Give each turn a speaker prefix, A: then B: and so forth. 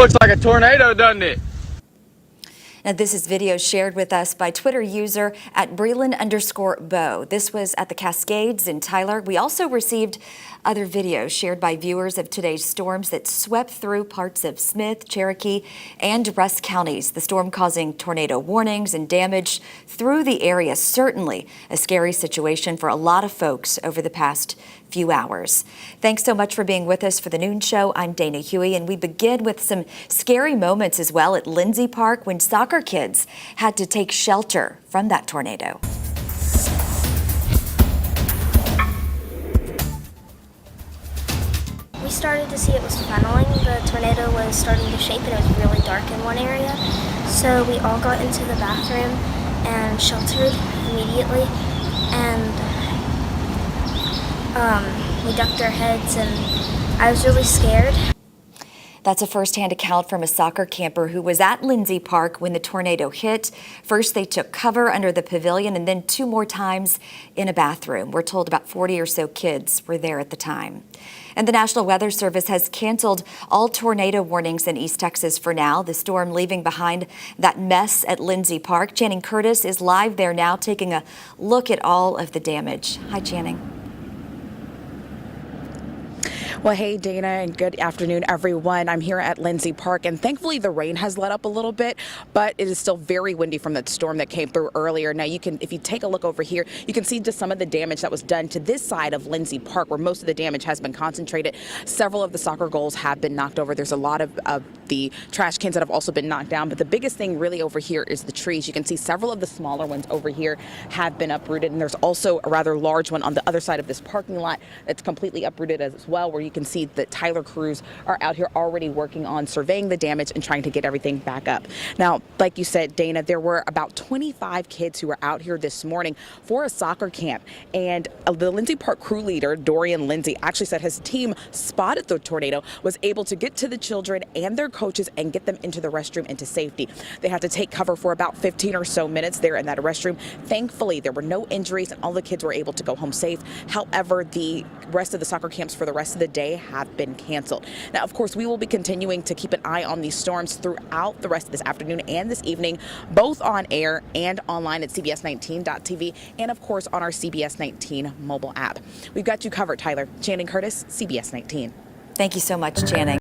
A: looks like a tornado, doesn't it?
B: Now, this is video shared with us by Twitter user at Breland_Bo. This was at the Cascades in Tyler. We also received other videos shared by viewers of today's storms that swept through parts of Smith, Cherokee, and Rusk counties. The storm causing tornado warnings and damage through the area. Certainly a scary situation for a lot of folks over the past few hours. Thanks so much for being with us for the Noon Show. I'm Dana Huey, and we begin with some scary moments as well at Lindsey Park when soccer kids had to take shelter from that tornado.
C: We started to see it was funneling. The tornado was starting to shape and it was really dark in one area. So we all got into the bathroom and sheltered immediately. And we ducked our heads and I was really scared.
B: That's a first-hand account from a soccer camper who was at Lindsey Park when the tornado hit. First, they took cover under the pavilion and then 2 more times in a bathroom. We're told about 40 or so kids were there at the time. And the National Weather Service has canceled all tornado warnings in East Texas for now. The storm leaving behind that mess at Lindsey Park. Channing Curtis is live there now taking a look at all of the damage. Hi, Channing.
D: Well, hey, Dana, and good afternoon, everyone. I'm here at Lindsey Park, and thankfully the rain has let up a little bit, but it is still very windy from that storm that came through earlier. Now, if you take a look over here, you can see just some of the damage that was done to this side of Lindsey Park, where most of the damage has been concentrated. Several of the soccer goals have been knocked over. There's a lot of the trash cans that have also been knocked down, but the biggest thing really over here is the trees. You can see several of the smaller ones over here have been uprooted, and there's also a rather large one on the other side of this parking lot that's completely uprooted as well, where you can see that Tyler crews are out here already working on surveying the damage and trying to get everything back up. Now, like you said, Dana, there were about 25 kids who were out here this morning for a soccer camp, and the Lindsey Park crew leader, Dorian Lindsay, actually said his team spotted the tornado, was able to get to the children and their coaches and get them into the restroom into safety. They had to take cover for about 15 or so minutes there in that restroom. Thankfully, there were no injuries and all the kids were able to go home safe. However, the rest of the soccer camps for the rest of the day have been canceled. Now, of course, we will be continuing to keep an eye on these storms throughout the rest of this afternoon and this evening, both on air and online at CBS19.tv and, of course, on our CBS 19 mobile app. We've got you covered, Tyler. Channing Curtis, CBS 19.
B: Thank you so much, Channing.